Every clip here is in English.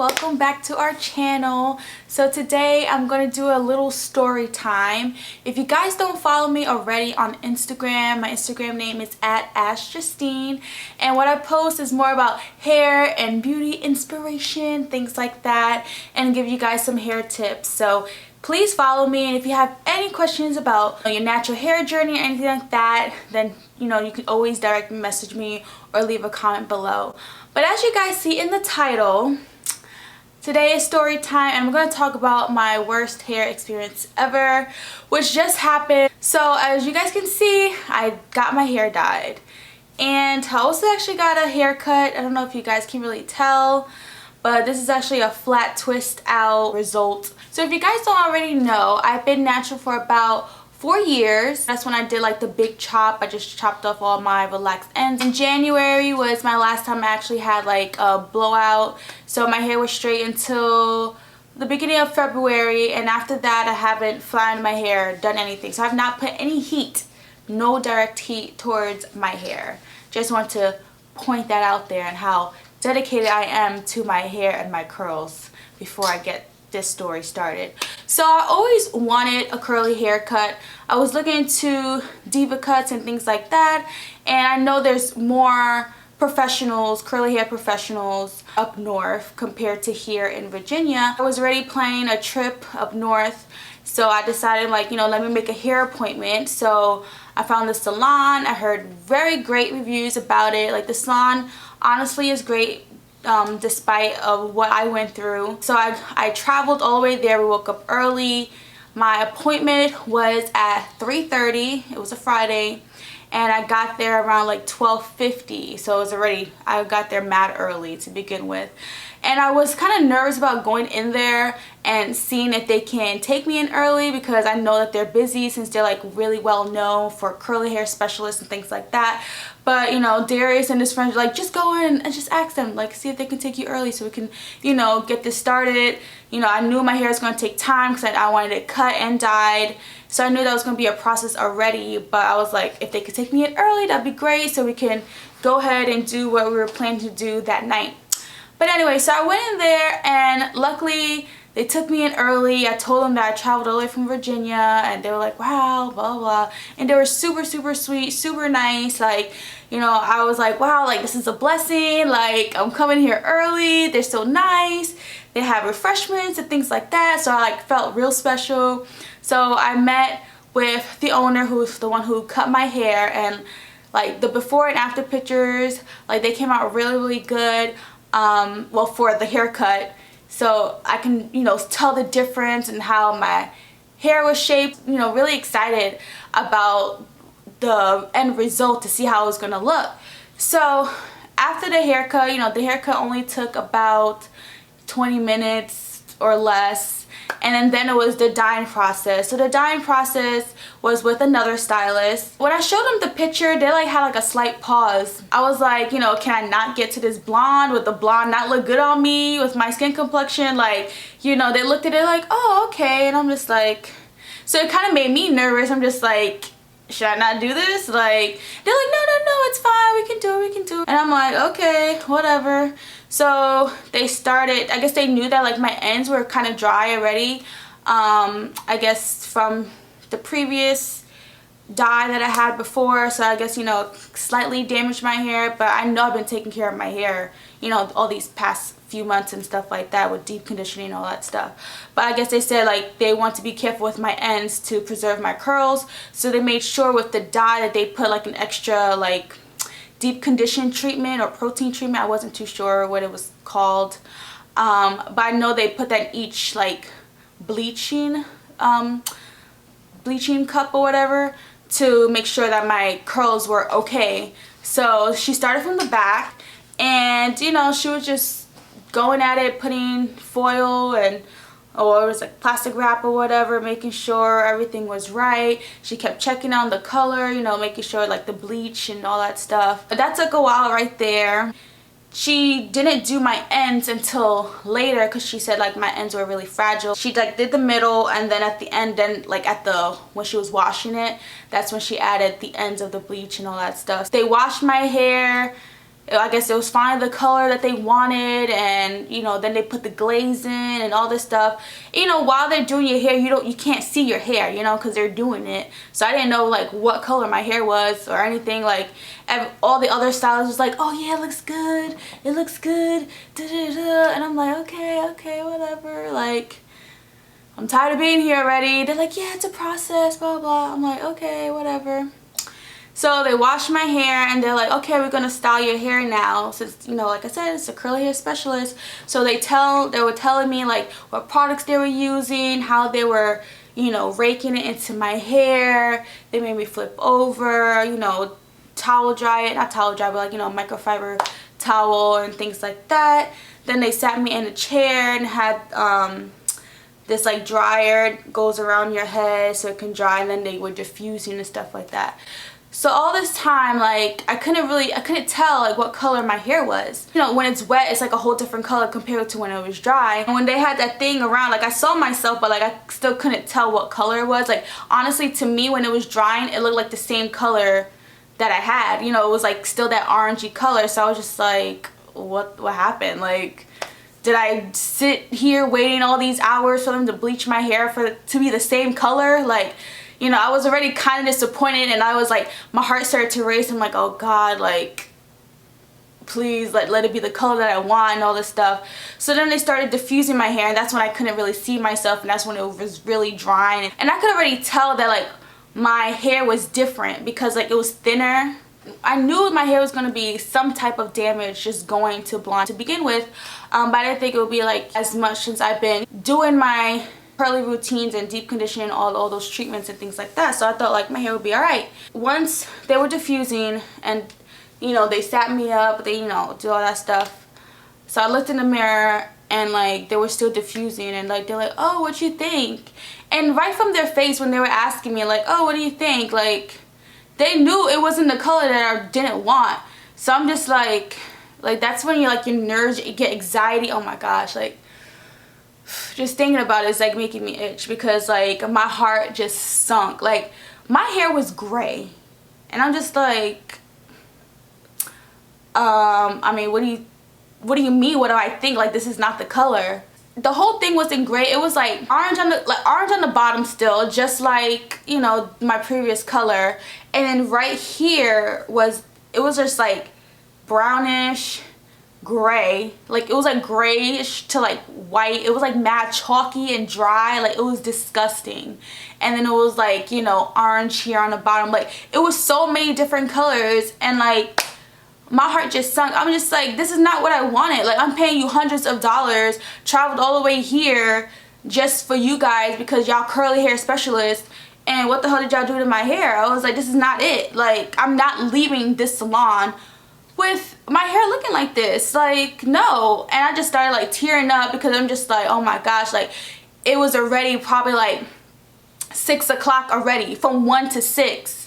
welcome back to our channel. So today I'm going to do a little story time. If you guys don't follow me already on Instagram, my Instagram name is @AskJustine, and what I post is more about hair and beauty inspiration, things like that, and give you guys some hair tips. So please follow me, and if you have any questions about your natural hair journey or anything like that, then you can always direct message me or leave a comment below. But as you guys see in the title, today is story time, and I'm going to talk about my worst hair experience ever, which just happened. So as you guys can see, I got my hair dyed, and I also actually got a haircut. I don't know if you guys can really tell, but this is actually a flat twist out result. So if you guys don't already know, I've been natural for about 4 years. That's when I did like the big chop. I just chopped off all my relaxed ends. In January was my last time I actually had like a blowout. So my hair was straight until the beginning of February, and after that I haven't flattened my hair, done anything. So I've not put any heat, no direct heat towards my hair. Just want to point that out there and how dedicated I am to my hair and my curls before I get this story started. So I always wanted a curly haircut. I was looking into diva cuts and things like that, and I know there's more professionals, curly hair professionals up north compared to here in Virginia. I was already planning a trip up north, so I decided like, let me make a hair appointment. So I found the salon. I heard very great reviews about it. Like, the salon honestly is great, despite of what I went through. So I traveled all the way there. We woke up early. My appointment was at 3:30. It was a Friday, and I got there around like 12:50. So it was already, I got there mad early to begin with. And I was kind of nervous about going in there and seeing if they can take me in early, because I know that they're busy since they're like really well known for curly hair specialists and things like that. But Darius and his friends were like, just go in and just ask them, like, see if they can take you early so we can, get this started. I knew my hair was going to take time because I wanted it cut and dyed. So I knew that was going to be a process already, but I was like, if they could take me in early, that'd be great, so we can go ahead and do what we were planning to do that night. But anyway, so I went in there, and luckily they took me in early. I told them that I traveled all the way from Virginia, and they were like, wow, blah, blah. And they were super, super sweet, super nice. Like, I was like, wow, like, this is a blessing. Like, I'm coming here early. They're so nice. They have refreshments and things like that. So I like felt real special. So I met with the owner, who's the one who cut my hair, and like the before and after pictures, like, they came out really, really good. Well, for the haircut, so I can tell the difference and how my hair was shaped. Really excited about the end result to see how it was gonna look. So after the haircut, the haircut only took about 20 minutes or less. And then it was the dyeing process. So the dyeing process was with another stylist. When I showed them the picture, they like had like a slight pause. I was like, can I not get to this blonde? Would the blonde not look good on me with my skin complexion? Like, they looked at it like, oh, okay. And I'm just like, so it kind of made me nervous. I'm just like, should I not do this? Like, they're like, no, it's fine. We can do it. And I'm like, okay, whatever. So they started, I guess they knew that like my ends were kind of dry already. I guess from the previous dye that I had before. So I guess, slightly damaged my hair, but I know I've been taking care of my hair, all these past few months and stuff like that, with deep conditioning and all that stuff. But I guess they said like they want to be careful with my ends to preserve my curls. So they made sure with the dye that they put like an extra like deep condition treatment or protein treatment. I wasn't too sure what it was called, but I know they put that in each like bleaching cup or whatever, to make sure that my curls were okay. So she started from the back, and she was just going at it, putting foil and or it was like plastic wrap or whatever, making sure everything was right. She kept checking on the color, making sure like the bleach and all that stuff. But that took a while right there. She didn't do my ends until later, because she said like my ends were really fragile. She like did the middle, and then at the end, then like when she was washing it, that's when she added the ends of the bleach and all that stuff. They washed my hair. I guess it was finally the color that they wanted, and you know, then they put the glaze in and all this stuff. You know, while they're doing your hair, you can't see your hair, you know, because they're doing it. So I didn't know like what color my hair was or anything. Like all the other stylists was like, oh yeah, it looks good, it looks good, da, da, da. And I'm like, okay, whatever. Like, I'm tired of being here already. They're like, yeah, it's a process, blah blah. I'm like, okay, whatever. So they washed my hair and they're like, okay, we're gonna style your hair now. Since, you know, like I said, it's a curly hair specialist. So they were telling me like what products they were using, how they were, you know, raking it into my hair. They made me flip over, you know, towel dry it, not towel dry, but like, you know, microfiber towel and things like that. Then they sat me in a chair and had this like dryer goes around your head so it can dry, and then they were diffusing and stuff like that. So all this time, like, I couldn't tell like what color my hair was. You know, when it's wet, it's like a whole different color compared to when it was dry. And when they had that thing around, like, I saw myself, but like I still couldn't tell what color it was. Like, honestly, to me, when it was drying, it looked like the same color that I had. You know, it was like still that orangey color. So I was just like, what happened? Like, did I sit here waiting all these hours for them to bleach my hair for it to be the same color? Like, you know, I was already kind of disappointed, and I was like, my heart started to race. I'm like, oh God, like, please let it be the color that I want and all this stuff. So then they started diffusing my hair, and that's when I couldn't really see myself, and that's when it was really drying. And I could already tell that like my hair was different because like it was thinner. I knew my hair was going to be some type of damage just going to blonde to begin with, but I didn't think it would be like as much since I've been doing my curly routines and deep conditioning, all those treatments and things like that. So I thought like my hair would be alright. Once they were diffusing and, you know, they sat me up, they, you know, do all that stuff. So I looked in the mirror and like they were still diffusing, and like they're like, oh, what you think? And right from their face when they were asking me like, oh, what do you think? Like, they knew it wasn't the color that I didn't want. So I'm just like that's when you're like, your nerves, you get anxiety. Oh my gosh, like, just thinking about it is like making me itch because like my heart just sunk. Like, my hair was gray, and I'm just like, I mean, what do you mean? What do I think? Like, this is not the color. The whole thing wasn't gray. It was like orange on the bottom still, just like, you know, my previous color. And then right here it was just like brownish gray. Like, it was like grayish to like white. It was like mad chalky and dry. Like, it was disgusting. And then it was like, you know, orange here on the bottom. Like, it was so many different colors, and like my heart just sunk. I'm just like, this is not what I wanted. Like, I'm paying you hundreds of dollars, traveled all the way here just for you guys because y'all curly hair specialists, and what the hell did y'all do to my hair? I was like, this is not it. Like, I'm not leaving this salon with my hair looking like this. Like, no. And I just started like tearing up because I'm just like, oh my gosh, like, it was already probably like 6 o'clock already, from 1 to 6.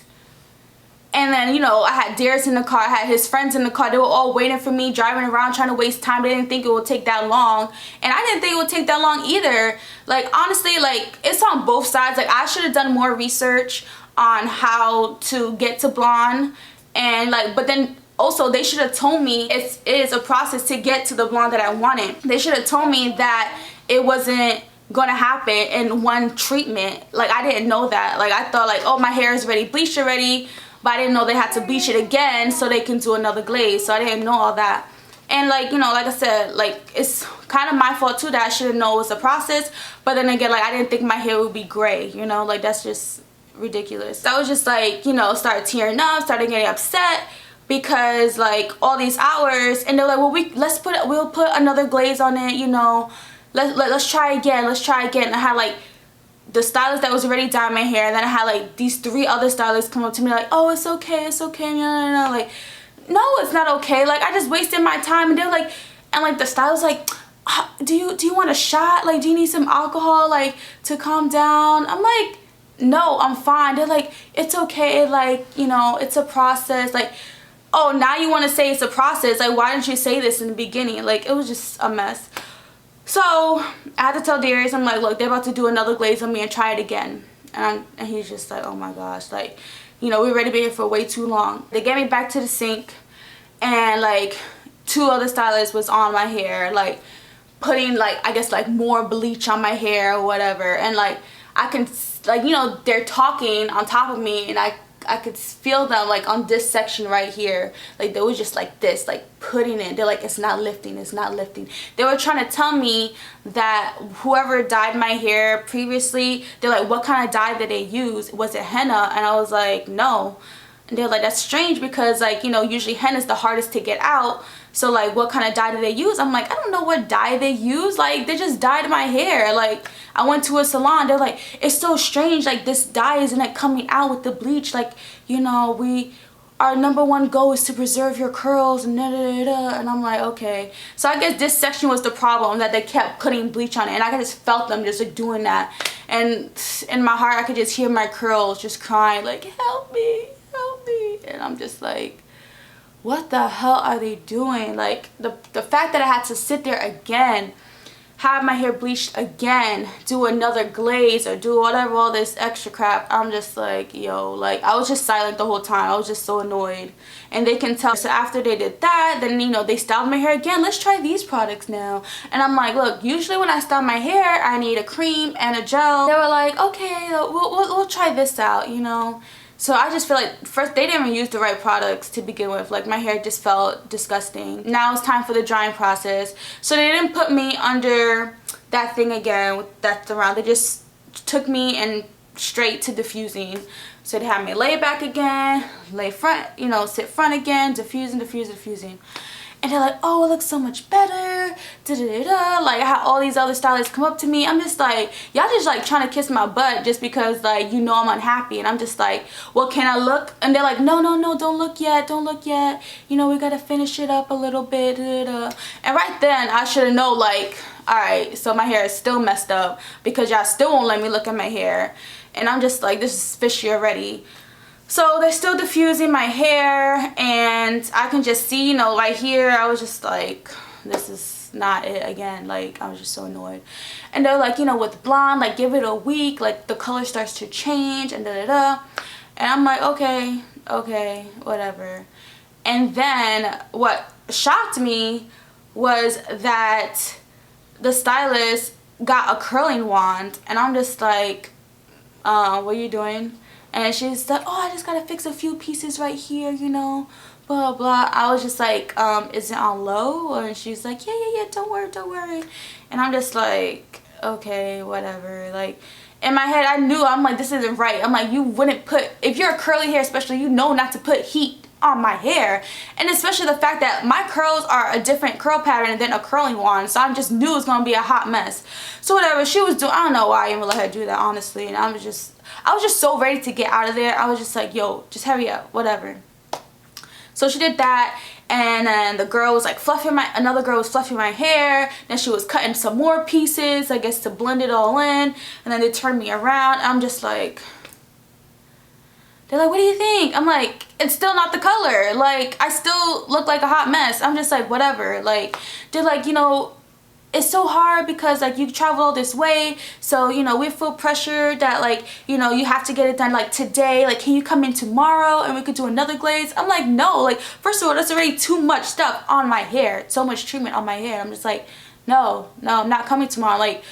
And then, you know, I had Darius in the car, I had his friends in the car. They were all waiting for me, driving around, trying to waste time. They didn't think it would take that long. And I didn't think it would take that long either. Like, honestly, like, it's on both sides. Like, I should have done more research on how to get to blonde. And, like, but then also they should have told me it is a process to get to the blonde that I wanted. They should have told me that it wasn't gonna happen in one treatment. Like, I didn't know that. Like, I thought like, oh, my hair is already bleached already. But I didn't know they had to bleach it again so they can do another glaze. So I didn't know all that. And like, you know, like I said, like, it's kind of my fault too that I should have known it was a process. But then again, like, I didn't think my hair would be gray, you know, like, that's just ridiculous. So I was just like, you know, started tearing up, started getting upset because like all these hours, and they're like, well, we'll put another glaze on it, you know, let's try again, And I had like the stylist that was already dyeing my hair, and then I had like these 3 other stylists come up to me like, oh, it's okay, no. Like, no, it's not okay. Like, I just wasted my time. And they're like, and like the stylist like, do you want a shot? Like, do you need some alcohol, like, to calm down? I'm like, no, I'm fine. They're like, it's okay, like, you know, it's a process. Like, oh, now you want to say it's a process? Like, why didn't you say this in the beginning? Like, it was just a mess. So I had to tell Darius, I'm like, look, they're about to do another glaze on me and try it again. And he's just like, oh my gosh, like, you know, we already been here for way too long. They get me back to the sink, and like 2 other stylists was on my hair, like putting like, I guess like more bleach on my hair or whatever. And like I can, like, you know, they're talking on top of me, and I could feel them like on this section right here, like they was just like this, like putting it, they're like, it's not lifting, it's not lifting. They were trying to tell me that whoever dyed my hair previously, they're like, what kind of dye did they use? Was it henna? And I was like, no. And they're like, that's strange, because like, you know, usually henna is the hardest to get out, so like what kind of dye did they use? I'm like, I don't know what dye they use, like they just dyed my hair. Like I went to a salon, they're like, it's so strange, like this dye isn't like coming out with the bleach, like, you know, our #1 goal is to preserve your curls and da da da. And I'm like, okay. So I guess this section was the problem, that they kept putting bleach on it, and I just felt them just like doing that, and in my heart I could just hear my curls just crying like, help me, help me. And I'm just like, what the hell are they doing? Like the fact that I had to sit there again, have my hair bleached again, do another glaze or do whatever, all this extra crap, I'm just like, yo, like I was just silent the whole time. I was just so annoyed, and they can tell. So after they did that, then, you know, they styled my hair again. Let's try these products now. And I'm like, look, usually when I style my hair I need a cream and a gel. They were like, okay, we'll try this out, you know. So I just feel like, first, they didn't even use the right products to begin with. Like my hair just felt disgusting. Now it's time for the drying process. So they didn't put me under that thing again, that's around. They just took me and straight to diffusing. So they had me lay back again, lay front, you know, sit front again, diffusing, diffusing, diffusing. And they're like, oh, it looks so much better, da da da da. Like I had all these other stylists come up to me. I'm just like, y'all just like trying to kiss my butt just because, like, you know I'm unhappy. And I'm just like, well, can I look? And they're like, no, no, no, don't look yet, don't look yet. You know, we gotta finish it up a little bit, da da da. And right then I should have known, like, alright, so my hair is still messed up because y'all still won't let me look at my hair. And I'm just like, this is fishy already. So they're still diffusing my hair, and I can just see, you know, right here, I was just like, this is not it again. Like I was just so annoyed. And they're like, you know, with blonde, like give it a week, like the color starts to change and da da da. And I'm like, okay, okay, whatever. And then what shocked me was that the stylist got a curling wand, and I'm just like, what are you doing? And she's like, oh, I just gotta fix a few pieces right here, you know, blah blah. I was just like, is it on low? And she's like, yeah, yeah, yeah, don't worry, don't worry. And I'm just like, okay, whatever. Like in my head I knew, I'm like, this isn't right. I'm like, you wouldn't put, if you're a curly hair especially, you know not to put heat on my hair. And especially the fact that my curls are a different curl pattern than a curling wand, so I just knew it was gonna be a hot mess. So whatever she was doing, I don't know why I even let her do that, honestly. And I was just so ready to get out of there. I was just like, yo, just hurry up, whatever. So she did that, and then the girl was like fluffing another girl was fluffing my hair. Then she was cutting some more pieces, I guess, to blend it all in. And then they turned me around. I'm just like, they're like, what do you think? I'm like, it's still not the color. Like, I still look like a hot mess. I'm just like, whatever. Like, they're like, you know, it's so hard because, like, you travel all this way, so, you know, we feel pressure that, like, you know, you have to get it done, like, today. Like, can you come in tomorrow and we could do another glaze? I'm like, no. Like, first of all, that's already too much stuff on my hair. So much treatment on my hair. I'm just like, no, I'm not coming tomorrow. Like,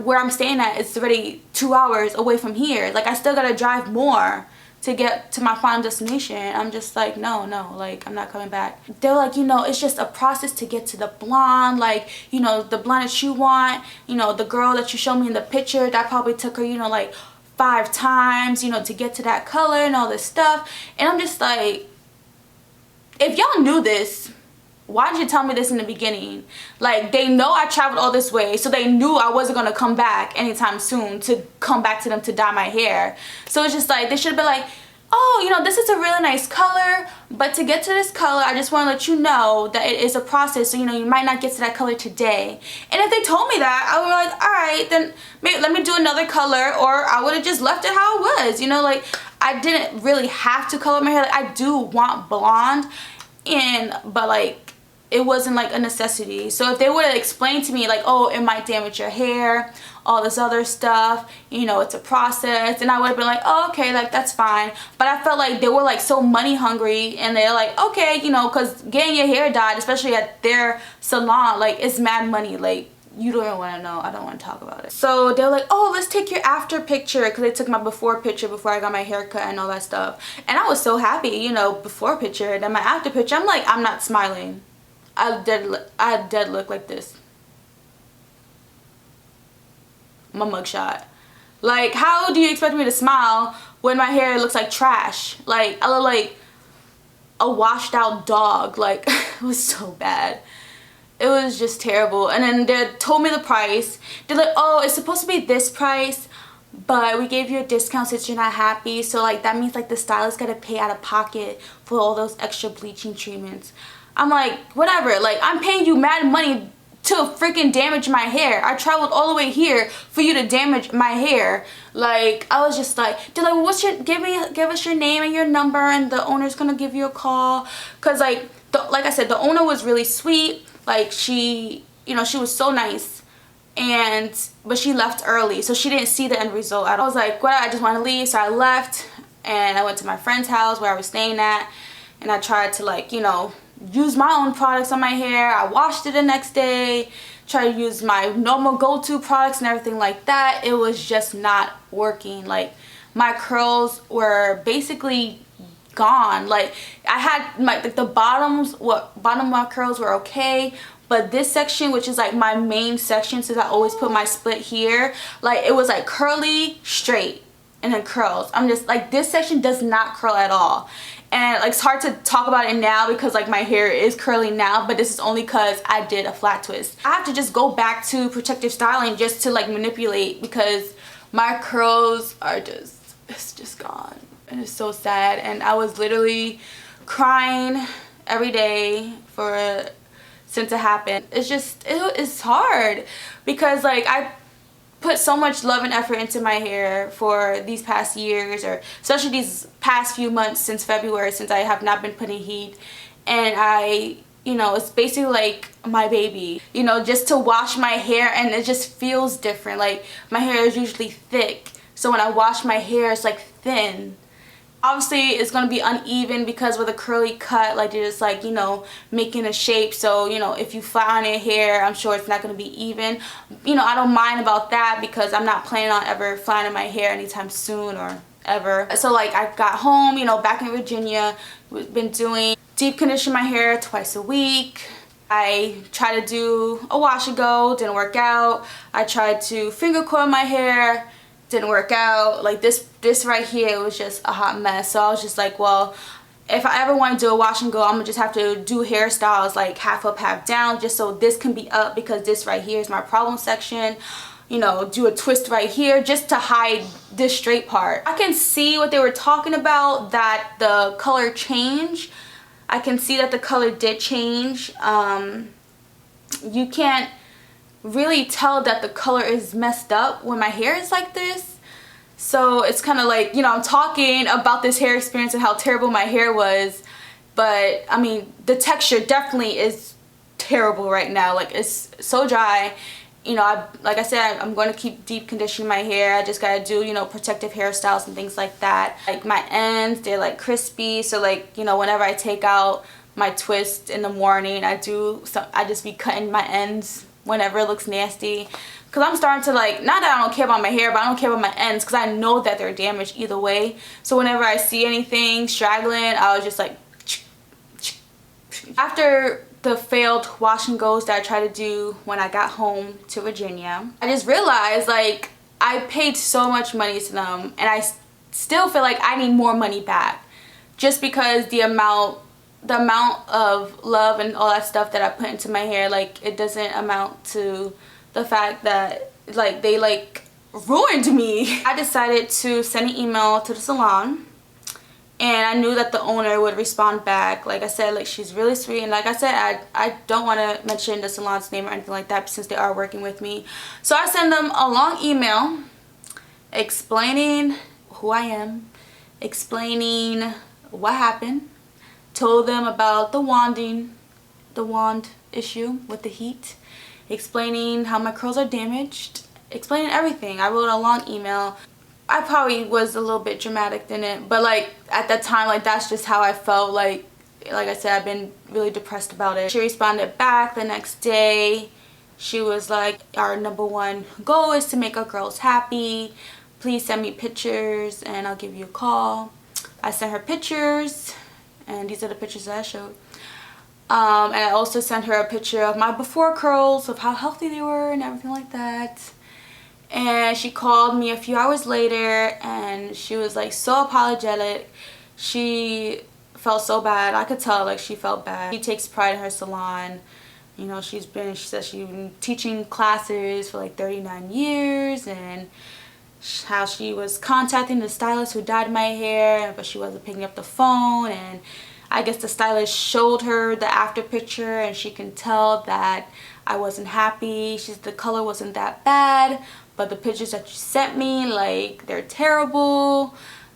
where I'm staying at, it's already 2 hours away from here. Like, I still gotta drive more to get to my final destination. I'm just like, no, like, I'm not coming back. They're like, you know, it's just a process to get to the blonde. Like, you know, the blonde that you want, you know, the girl that you showed me in the picture, that probably took her, you know, like 5 times, you know, to get to that color and all this stuff. And I'm just like, if y'all knew this, why did you tell me this in the beginning? Like, they know I traveled all this way, so they knew I wasn't gonna come back anytime soon to come back to them to dye my hair. So it's just like, they should have been like, oh, you know, this is a really nice color, but to get to this color, I just want to let you know that it is a process, so, you know, you might not get to that color today. And if they told me that, I would be like, all right, then maybe let me do another color, or I would have just left it how it was, you know. Like, I didn't really have to color my hair. Like, I do want blonde, but like, it wasn't like a necessity. So if they would have explained to me like, oh, it might damage your hair, all this other stuff, you know, it's a process, and I would have been like, oh, okay, like that's fine. But I felt like they were like so money hungry, and they're like, okay, you know, because getting your hair dyed, especially at their salon, like it's mad money. Like, you don't even want to know. I don't want to talk about it. So they're like, oh, let's take your after picture, because they took my before picture before I got my haircut and all that stuff. And I was so happy, you know, before picture. And then my after picture, I'm like, I'm not smiling. I dead look like this. My mugshot. Like, how do you expect me to smile when my hair looks like trash? Like, I look like a washed out dog. Like, it was so bad. It was just terrible. And then they told me the price. They're like, oh, it's supposed to be this price, but we gave you a discount since you're not happy. So like that means like the stylist gotta pay out of pocket for all those extra bleaching treatments. I'm like, whatever. Like, I'm paying you mad money to freaking damage my hair. I traveled all the way here for you to damage my hair. Like, I was just like, they're like, well, what's your, give us your name and your number, and the owner's gonna give you a call. Cause like I said, the owner was really sweet. Like, she, you know, she was so nice, but she left early, so she didn't see the end result at all. I was like, well, I just want to leave, so I left, and I went to my friend's house where I was staying at, and I tried to, like, you know, use my own products on my hair. I washed it the next day, tried to use my normal go-to products and everything like that. It was just not working. Like, my curls were basically gone. Like, I had like the bottom of my curls were okay, but this section, which is like my main section since I always put my split here, like it was like curly, straight, and then curls. I'm just like, this section does not curl at all. And like, it's hard to talk about it now because like my hair is curly now, but this is only because I did a flat twist. I have to just go back to protective styling just to like manipulate, because my curls are just, it's just gone. And it's so sad, and I was literally crying every day since it happened. It's just, it's hard because like I put so much love and effort into my hair for these past years, or especially these past few months since February, since I have not been putting heat. And you know, it's basically like my baby, you know, just to wash my hair, and it just feels different. Like, my hair is usually thick, so when I wash my hair, it's like thin. Obviously, it's going to be uneven because with a curly cut, like, you're just like, you know, making a shape. So, you know, if you flat on your hair, I'm sure it's not going to be even. You know, I don't mind about that because I'm not planning on ever flattening my hair anytime soon or ever. So, like, I got home, you know, back in Virginia. We've been doing deep condition my hair twice a week. I tried to do a wash and go, didn't work out. I tried to finger coil my hair, didn't work out. Like, this right here was just a hot mess. So I was just like, well, if I ever want to do a wash and go, I'm gonna just have to do hairstyles like half up, half down, just so this can be up, because this right here is my problem section. You know, do a twist right here just to hide this straight part. I can see what they were talking about, that the color changed. I can see that the color did change. You can't really tell that the color is messed up when my hair is like this. So it's kind of like, you know, I'm talking about this hair experience and how terrible my hair was, but I mean, the texture definitely is terrible right now. Like, it's so dry. You know, like I said, I'm going to keep deep conditioning my hair. I just got to do, you know, protective hairstyles and things like that. Like, my ends, they're like crispy. So like, you know, whenever I take out my twist in the morning, I just be cutting my ends whenever it looks nasty. Because I'm starting to, like, not that I don't care about my hair, but I don't care about my ends, because I know that they're damaged either way. So whenever I see anything straggling, I was just like, after the failed wash and goes that I tried to do when I got home to Virginia, I just realized, like, I paid so much money to them, and I still feel like I need more money back, just because the amount of love and all that stuff that I put into my hair, like, it doesn't amount to the fact that, like, they, like, ruined me. I decided to send an email to the salon, and I knew that the owner would respond back. Like I said, like, she's really sweet, and like I said, I don't want to mention the salon's name or anything like that since they are working with me. So I sent them a long email explaining who I am, explaining what happened, told them about the wanding the wand issue with the heat, explaining how my curls are damaged, explaining everything. I wrote a long email. I probably was a little bit dramatic in it, but like at that time, like that's just how I felt. Like I said, I've been really depressed about it. She responded back the next day. She was like, our #1 goal is to make our girls happy. Please send me pictures and I'll give you a call. I sent her pictures, and these are the pictures that I showed. And I also sent her a picture of my before curls, of how healthy they were and everything like that. And she called me a few hours later and she was like so apologetic. She felt so bad. I could tell like she felt bad. She takes pride in her salon. You know, she said she's been teaching classes for like 39 years, and how she was contacting the stylist who dyed my hair, but she wasn't picking up the phone, and I guess the stylist showed her the after picture and she can tell that I wasn't happy. She said the color wasn't that bad, but the pictures that you sent me, like, they're terrible.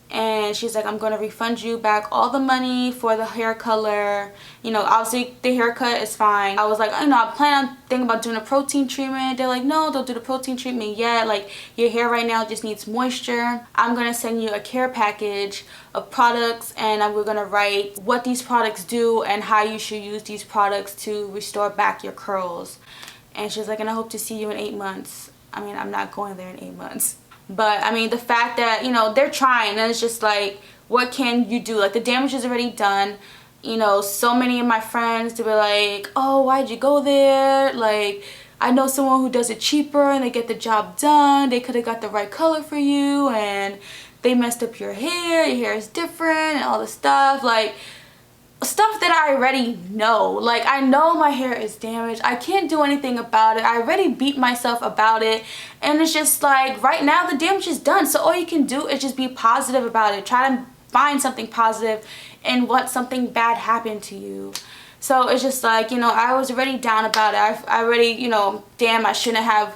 And she's like, I'm gonna refund you back all the money for the hair color. You know, obviously the haircut is fine. I was like, you know, I plan on thinking about doing a protein treatment. They're like, no, don't do the protein treatment yet. Like, your hair right now just needs moisture. I'm gonna send you a care package of products, and we're gonna write what these products do and how you should use these products to restore back your curls. And she's like, and I hope to see you in 8 months. I mean, I'm not going there in 8 months. But I mean, the fact that, you know, they're trying, and it's just like, what can you do? Like, the damage is already done. You know, so many of my friends, they were like, oh, why'd you go there? Like, I know someone who does it cheaper and they get the job done. They could have got the right color for you, and they messed up your hair is different and all this stuff. Like, stuff that I already know. Like, I know my hair is damaged. I can't do anything about it. I already beat myself about it, and it's just like, right now the damage is done, so all you can do is just be positive about it. Try to find something positive in what something bad happened to you. So it's just like, you know, I was already down about it. I already, you know, damn, I shouldn't have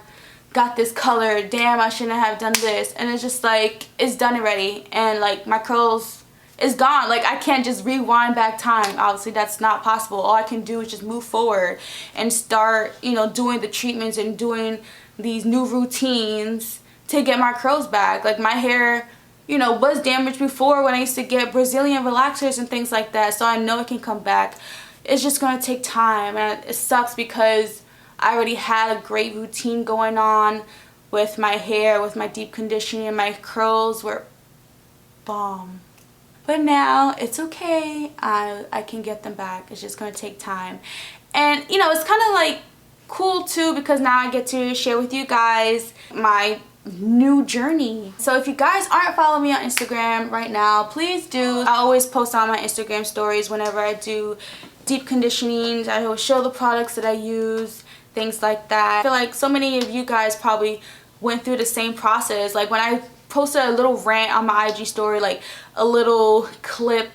got this color, damn, I shouldn't have done this. And it's just like, it's done already, and like, my curls is gone. Like, I can't just rewind back time. Obviously that's not possible. All I can do is just move forward and start, you know, doing the treatments and doing these new routines to get my curls back. Like, my hair, you know, was damaged before when I used to get Brazilian relaxers and things like that, so I know it can come back. It's just gonna take time, and it sucks because I already had a great routine going on with my hair, with my deep conditioning, and my curls were bomb. But now it's okay. I can get them back. It's just gonna take time. And you know, it's kind of like cool too, because now I get to share with you guys my new journey. So if you guys aren't following me on Instagram right now, please do. I always post on my Instagram stories whenever I do deep conditionings. I always show the products that I use, things like that. I feel like so many of you guys probably went through the same process. Like, when I posted a little rant on my IG story, like a little clip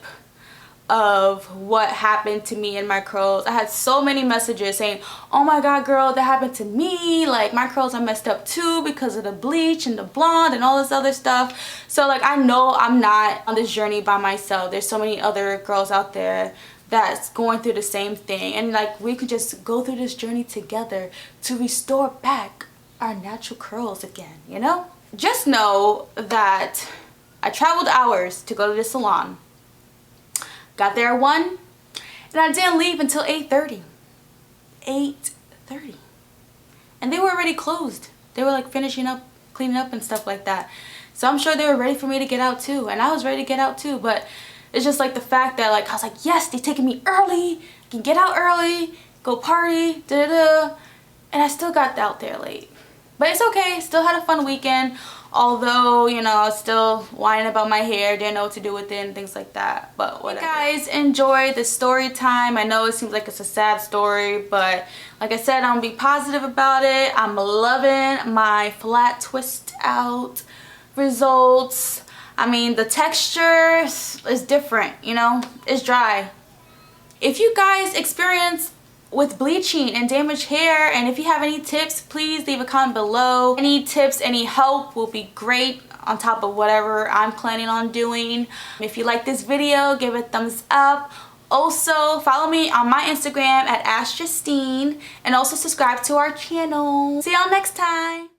of what happened to me and my curls, I had so many messages saying, oh my god girl, that happened to me, like my curls are messed up too because of the bleach and the blonde and all this other stuff. So like, I know I'm not on this journey by myself. There's so many other girls out there that's going through the same thing, and like, we could just go through this journey together to restore back our natural curls again, you know? Just know that I traveled hours to go to the salon. Got there at 1, and I didn't leave until 8:30. 8:30. And they were already closed. They were like finishing up, cleaning up and stuff like that. So I'm sure they were ready for me to get out too, and I was ready to get out too, but it's just like the fact that like, I was like, yes, they're taking me early. I can get out early, go party, da-da-da. And I still got out there late. But it's okay, still had a fun weekend. Although, you know, I was still whining about my hair, didn't know what to do with it and things like that. But whatever. You guys enjoy the story time. I know it seems like it's a sad story, but like I said, I'm gonna be positive about it. I'm loving my flat twist out results. I mean, the texture is different, you know, it's dry. If you guys experience with bleaching and damaged hair, and if you have any tips, please leave a comment below. Any tips, any help will be great on top of whatever I'm planning on doing. If you like this video, give it a thumbs up. Also, follow me on my Instagram at AskJustine, and also subscribe to our channel. See y'all next time.